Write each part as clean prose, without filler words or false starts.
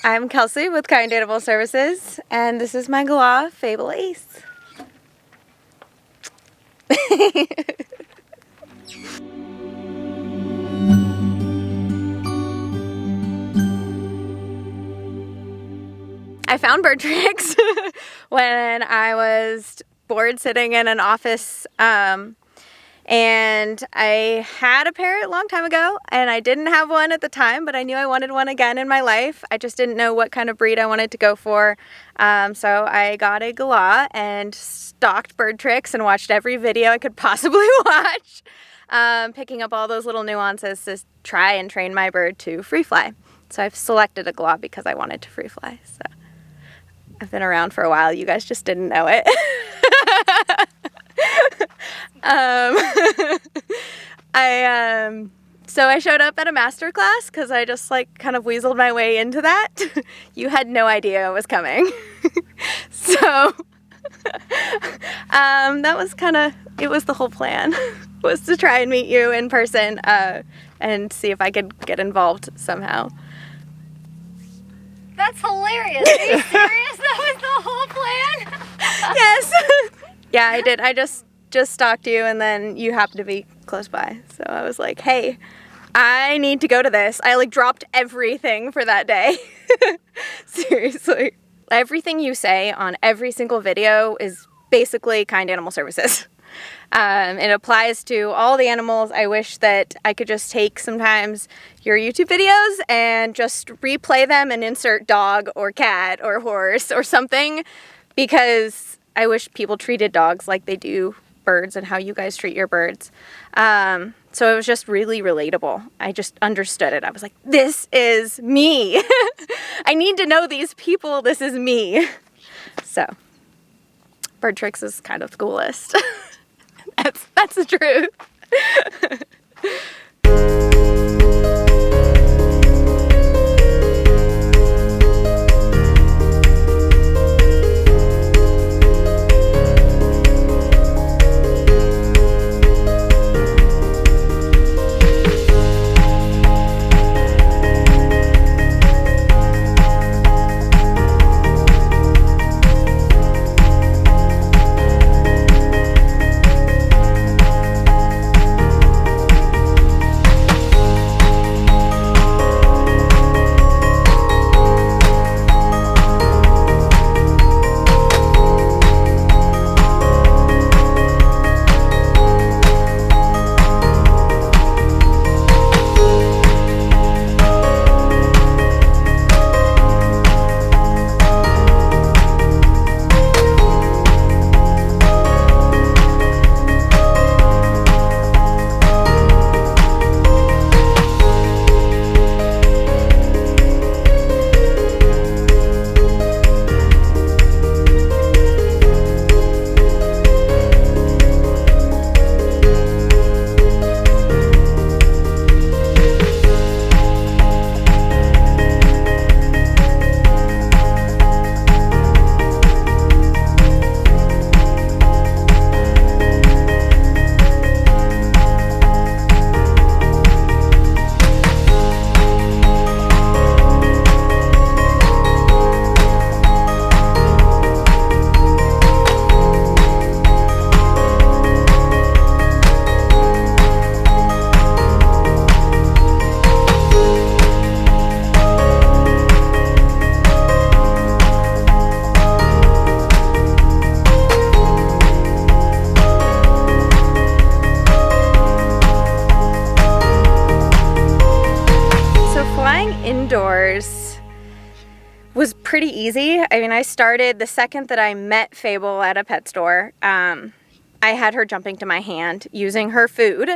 I'm Kelsie with Kind Animal Services, and this is my Galah, Fable Ace. I found BirdTricks when I was bored sitting in an office, and I had a parrot a long time ago, and I didn't have one at the time, but I knew I wanted one again in my life. I just didn't know what kind of breed I wanted to go for, so I got a Galah and stalked BirdTricks and watched every video I could possibly watch, picking up all those little nuances to try and train my bird to free fly. So I've selected a Galah because I wanted to free fly. So I've been around for a while. You guys just didn't know it. So I showed up at a master class because I just kind of weaseled my way into that. You had no idea it was coming. So that was it was the whole plan, was to try and meet you in person and see if I could get involved somehow. That's hilarious. Are you serious? That was the whole plan? Yes. Yeah, I did. I just stalked you, and then you happened to be close by. So I was like, hey, I need to go to this. I dropped everything for that day. Seriously. Everything you say on every single video is basically Kind Animal Services. It applies to all the animals. I wish that I could just take sometimes your YouTube videos and just replay them and insert dog or cat or horse or something, because I wish people treated dogs like they do birds and how you guys treat your birds. So it was just really relatable. I just understood it. I was like, this is me. I need to know these people. This is me. So BirdTricks is kind of the coolest. That's the truth. Indoors was pretty easy. I mean, I started the second that I met Fable at a pet store. I had her jumping to my hand using her food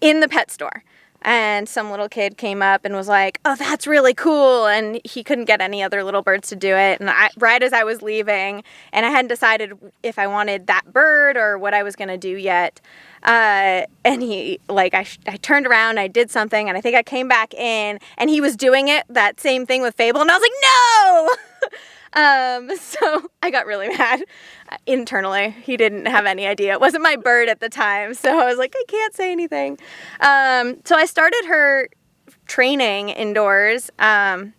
in the pet store. And some little kid came up and was like, oh, that's really cool. And he couldn't get any other little birds to do it. And right as I was leaving, and I hadn't decided if I wanted that bird or what I was going to do yet. And he, I turned around, I did something, and I think I came back in, and he was doing that same thing with Fable. And I was like, no! So I got really mad internally. He didn't have any idea. It wasn't my bird at the time. So I was like, I can't say anything. So I started her training indoors. And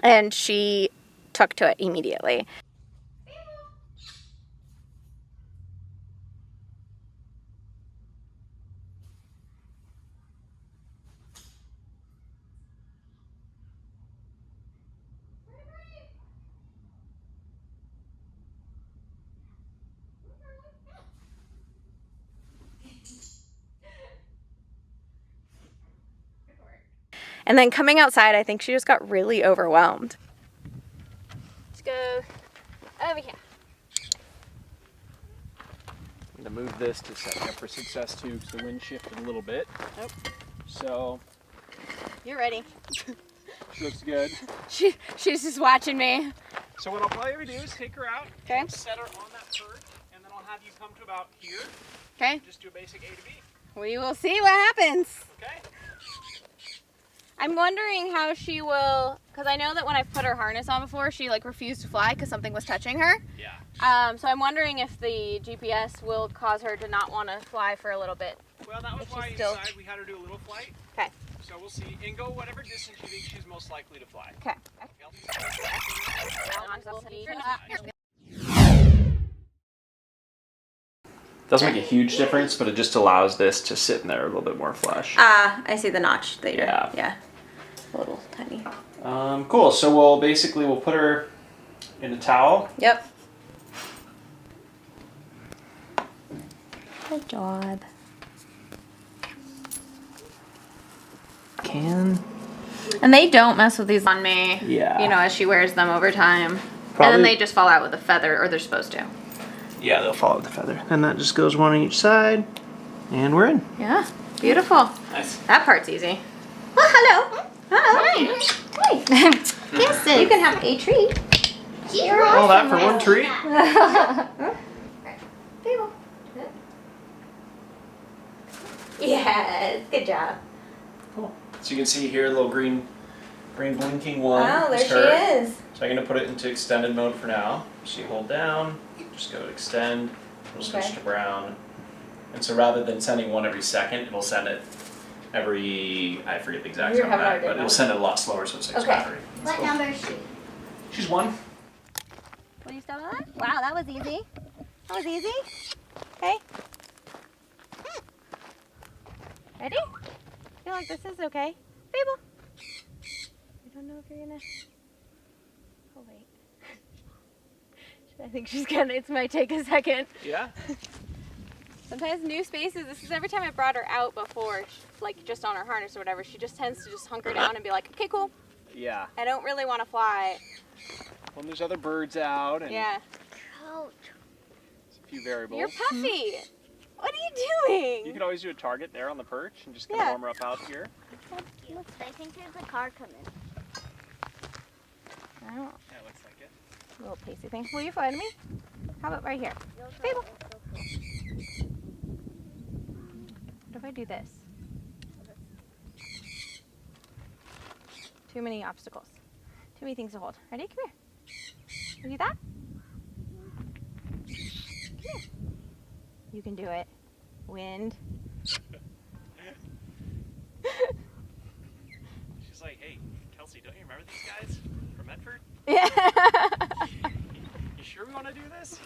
and she took to it immediately. And then coming outside, I think she just got really overwhelmed. Let's go over here. I'm going to move this to set me up for success too, because the wind shifted a little bit. Nope. So. You're ready. She looks good. She's just watching me. So what I'll probably ever do is take her out, Okay. and set her on that perch, and then I'll have you come to about here. Okay. Just do a basic A to B. We will see what happens. Okay. I'm wondering how she will, because I know that when I've put her harness on before, she like refused to fly because something was touching her. Yeah. So I'm wondering if the GPS will cause her to not want to fly for a little bit. Well, that was If why she's I still- decided we had her do a little flight. Okay. So we'll see. And go whatever distance you think she's most likely to fly. Okay. Doesn't make a huge difference, but it just allows this to sit in there a little bit more flush. I see the notch there. Yeah. Yeah. A little tiny. Cool. So we'll put her in a towel. Yep. Good job. And they don't mess with these on me. Yeah. You know, as she wears them over time. Probably- And then they just fall out with a feather, or they're supposed to. Yeah, they'll follow the feather. And that just goes one on each side. And we're in. Yeah. Beautiful. Nice. That part's easy. Well, hello. Hello. Hi. Yes, you can have a treat. All that for one treat? Yes. Good job. Cool. So you can see here a little green blinking one. Wow, there is she her. is. So I'm going to put it into extended mode for now. So you hold down, just go to extend, it'll switch Okay. to brown. And so rather than sending one every second, it'll send it every, I forget the exact You're time having a back, hard day but it'll now. send it a lot slower so it saves Okay. battery. What number is she? She's 1. Will you stop that? Wow, that was easy. That was easy. Okay. Ready? I feel like this is okay. Fable. I don't know if you're gonna. Oh wait. I think she's gonna. It might take a second. Yeah? Sometimes new spaces. This is every time I brought her out before, like just on her harness or whatever. She just tends to just hunker down and be like, okay, cool. Yeah. I don't really want to fly. When there's other birds out and Yeah. Coach. a few variables. You're puffy. What are you doing? You could always do a target there on the perch and just kind Yeah. of warm her up out here. I think there's a car coming. I don't. Yeah, it looks like it. Little pacey thing. Will you fly to me? How about right here? Fable. What if I do this? Too many obstacles. Too many things to hold. Ready? Come here. You do that? Come here. You can do it. Wind. She's like, hey, Kelsie, don't you remember these guys from Medford? Yeah. You sure we want to do this?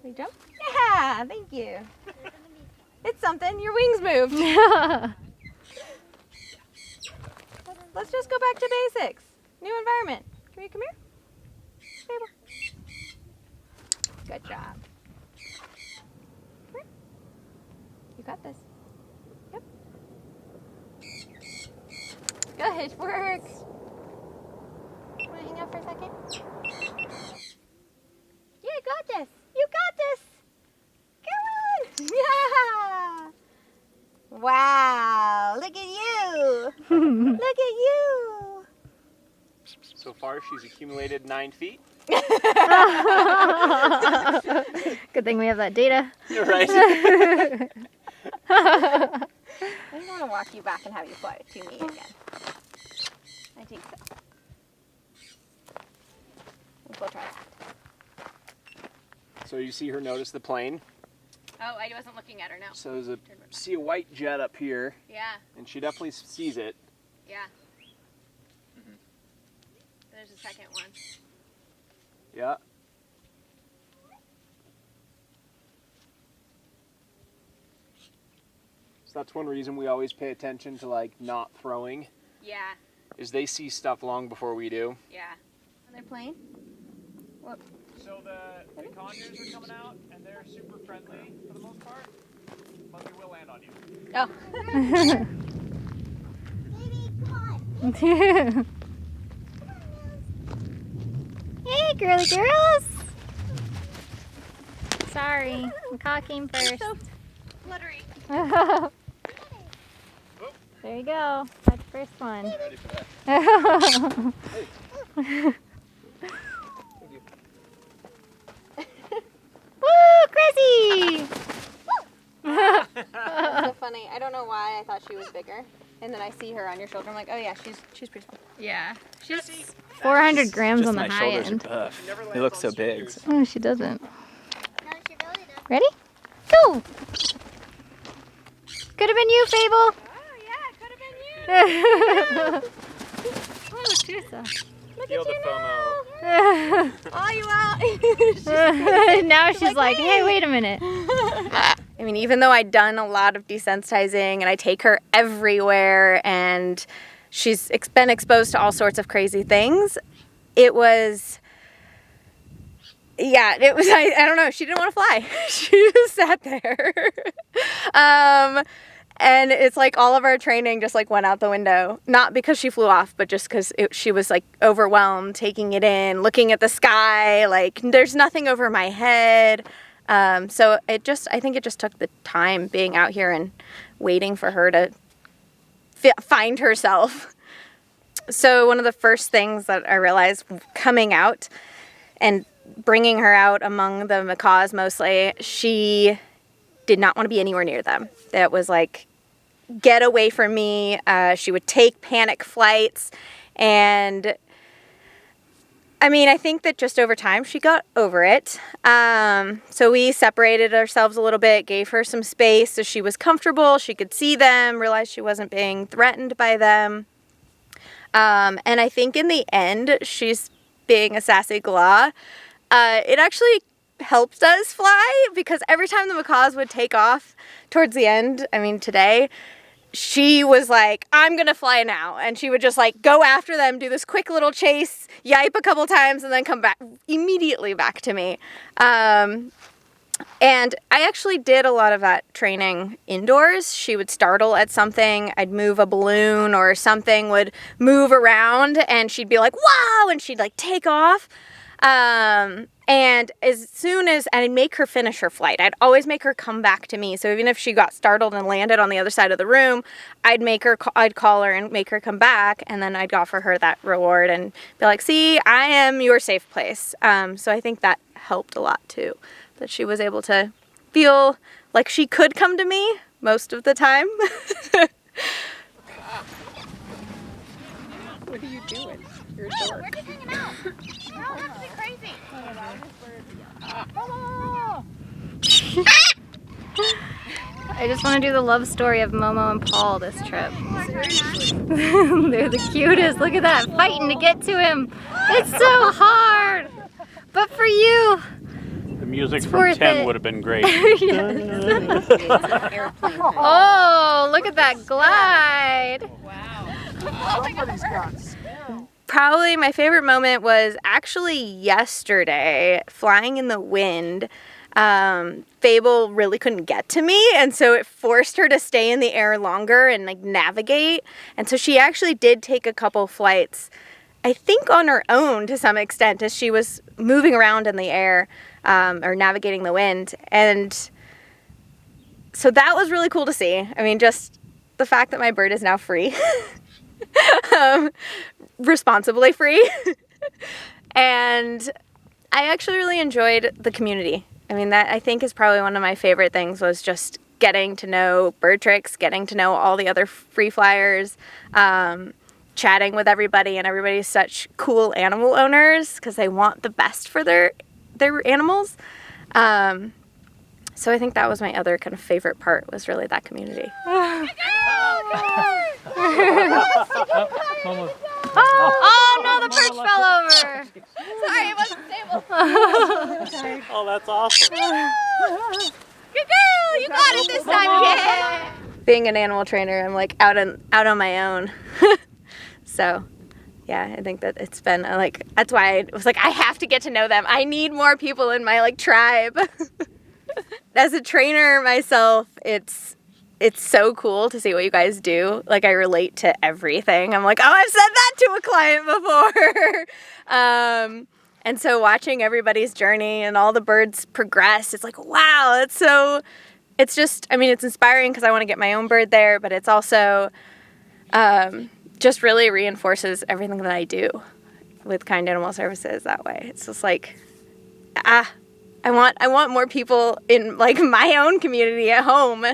We jump? Yeah, thank you. It's something. Your wings moved. Let's just go back to basics. New environment. Can you come here? Fable. Good job. Come here. You got this. Yep. Good work. Want to hang out for a second? You got this. You got this. Come on. Yeah. Wow. Look at you. Look at you. So far, she's accumulated 9 feet. Good thing we have that data. Right. I just want to walk you back and have you fly to me again. I think so. We'll try that. So you see her notice the plane. Oh, I wasn't looking at her now. So see a white jet up here, Yeah, and she definitely sees it. yeah. the second one. Yeah. So that's one reason we always pay attention to like not throwing. Yeah. Is they see stuff long before we do. Yeah. Are they playing? What? So the Conures are coming out and they're super friendly for the most part, but they will land on you. Oh. Hey, girly girls! Sorry, Macaw came first. So fluttery. There you go. That's the first one. Ready for that? Woo, CRESSI! That's so funny. I don't know why I thought she was bigger. And then I see her on your shoulder. I'm like, oh yeah, she's pretty small. Yeah, she's 400 grams Just on the my high shoulders end. are buff. They look so big. Oh, she doesn't. Ready? Go! Could have been you, Fable. Oh yeah, it could have been you. Oh, TUSA. Feel the FOMO. Oh, you out. Now she's like, hey, wait a minute. I mean, even though I'd done a lot of desensitizing and I take her everywhere and she's been exposed to all sorts of crazy things, it was, I don't know, she didn't want to fly. She just sat there. And it's like all of our training just like went out the window. Not because she flew off, but just because she was like overwhelmed, taking it in, looking at the sky, like there's nothing over my head. So I think it just took the time being out here and waiting for her to find herself. So one of the first things that I realized coming out and bringing her out among the macaws mostly, she did not want to be anywhere near them. It was like, get away from me. She would take panic flights. And I mean, I think that just over time she got over it. So we separated ourselves a little bit, gave her some space so she was comfortable, she could see them, realized she wasn't being threatened by them. And I think in the end, she's being a sassy galah. It actually helped us fly because every time the macaws would take off towards the end, I mean today, she was like, I'm gonna fly now. And she would just like go after them, do this quick little chase, yipe a couple times, and then come back immediately back to me. And I actually did a lot of that training indoors. She would startle at something, I'd move a balloon or something would move around and she'd be like, wow, and she'd like take off. And as soon as I'd make her finish her flight, I'd always make her come back to me. So even if she got startled and landed on the other side of the room, I'd call her and make her come back, and then I'd offer her that reward and be like, see, I am your safe place. So I think that helped a lot too, that she was able to feel like she could come to me most of the time. What are you doing? You're a dork. We're just hanging out. You don't have to be crazy. I just want to do the love story of Momo and Paul this trip. They're the cutest. Look at that, fighting to get to him. It's so hard. But for you, The music it's from worth 10 it. would have been great. Oh, look at that glide. Probably my favorite moment was actually yesterday, flying in the wind. Fable really couldn't get to me, and so it forced her to stay in the air longer and like navigate. And so she actually did take a couple flights, I think on her own to some extent, as she was moving around in the air or navigating the wind. And so that was really cool to see. I mean, just the fact that my bird is now free. Responsibly free. And I actually really enjoyed the community. I mean, that I think is probably one of my favorite things, was just getting to know BirdTricks, getting to know all the other free flyers, chatting with everybody, and everybody's such cool animal owners because they want the best for their animals. So I think that was my other kind of favorite part, was really that community. Oh no, the perch fell over. Sorry, it wasn't stable. Oh, that's awesome. Good girl, you got it this time. Yeah. Being an animal trainer, I'm like out on my own. So, yeah, I think that it's been like, that's why I was like, I have to get to know them. I need more people in my like tribe. As a trainer myself, it's so cool to see what you guys do. Like, I relate to everything. I'm like, oh, I've said that to a client before. And so watching everybody's journey and all the birds progress, it's like, wow, it's just, I mean, it's inspiring because I want to get my own bird there, but it's also just really reinforces everything that I do with Kind Animal Services that way. It's just like, I want more people in like my own community at home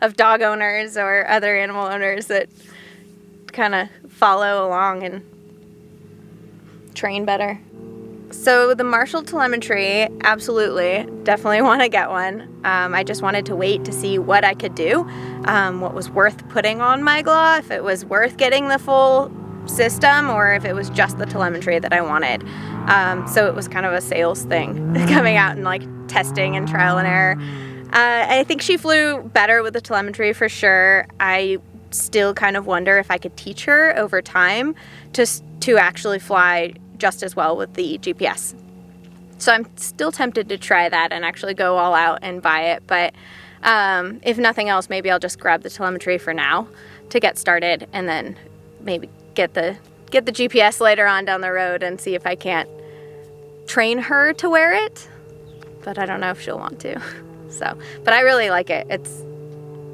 of dog owners or other animal owners that kind of follow along and train better. So the Marshall telemetry, absolutely, definitely want to get one. I just wanted to wait to see what I could do, what was worth putting on my Galah, if it was worth getting the full system or if it was just the telemetry that I wanted. So it was kind of a sales thing, coming out and like testing and trial and error. I think she flew better with the telemetry for sure. I still kind of wonder if I could teach her over time to actually fly just as well with the GPS. So I'm still tempted to try that and actually go all out and buy it. But if nothing else, maybe I'll just grab the telemetry for now to get started and then maybe get the GPS later on down the road and see if I can't train her to wear it. But I don't know if she'll want to. So, but I really like it.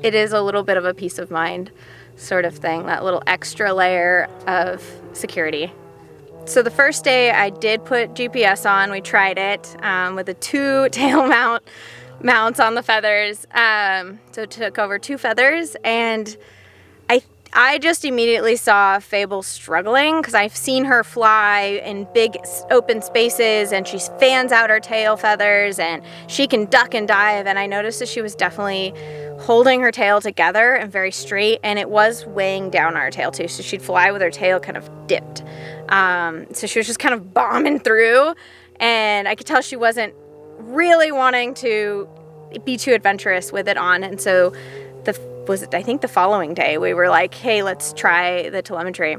It is a little bit of a peace of mind sort of thing, that little extra layer of security. So the first day I did put GPS on. We tried it with the 2 tail mounts on the feathers. So it took over 2 feathers, and I just immediately saw Fable struggling because I've seen her fly in big open spaces and she fans out her tail feathers and she can duck and dive, and I noticed that she was definitely holding her tail together and very straight, and it was weighing down our tail too, so she'd fly with her tail kind of dipped. So she was just kind of bombing through, and I could tell she wasn't really wanting to be too adventurous with it on, and so I think the following day we were like, hey, let's try the telemetry.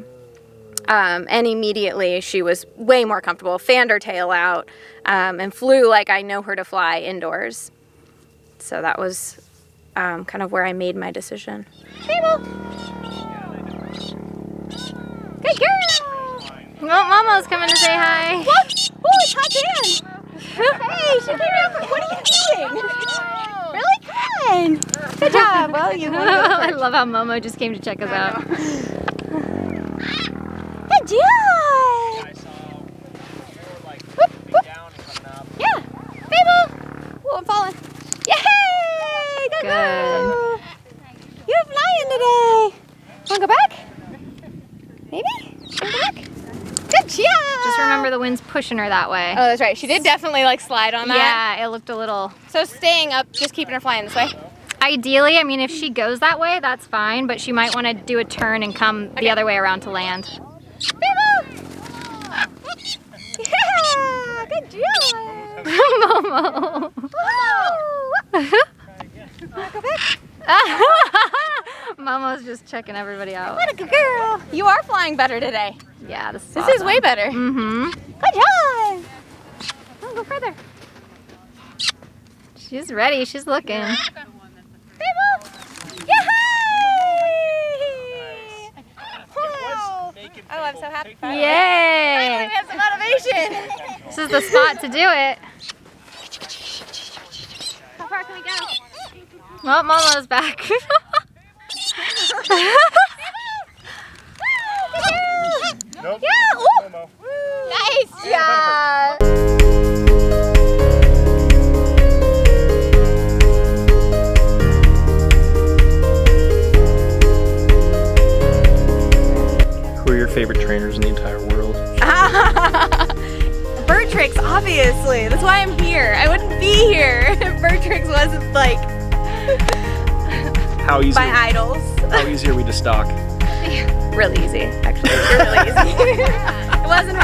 And immediately she was way more comfortable, fanned her tail out, and flew like I know her to fly indoors. So that was kind of where I made my decision. Fable! Good girl! Oh, Mama's coming to say hi. What? Oh, it's Hot Dan! Hey, she came out. What are you doing? Really good. Good job. Well, you won. I love how Momo just came to check us out. Good job. Yeah, I saw they were like coming down and coming up. Yeah. Fable. Oh, I'm falling. Yay! Good. Girl. You're flying today. Want to go back? Maybe? Go back? Good job. Just remember the wind's pushing her that way. Oh, that's right. She did definitely like slide on that. Yeah, it looked a little... So staying up, just keeping her flying this way. Ideally, I mean, if she goes that way, that's fine, but she might want to do a turn and come the other way around to land. Fable! Yeah! Good job! Momo! Go back. Momo's just checking everybody out. What a good girl! You are flying better today. Yeah, this Is way better. Mm-hmm. Good job! Oh, go further. She's ready. She's looking. Fable! Yay! Wow! Oh, I'm so happy. Yay! We have some motivation. This is the spot to do it. How far can we go? Well, Momo's back. Nope. Yeah! Ooh. Momo. Nice job! Who are your favorite trainers in the entire world? BirdTricks, obviously. That's why I'm here. I wouldn't be here if BirdTricks wasn't like How easy? my idols. How easy are we to stalk? Really easy, actually. They're really easy. It wasn't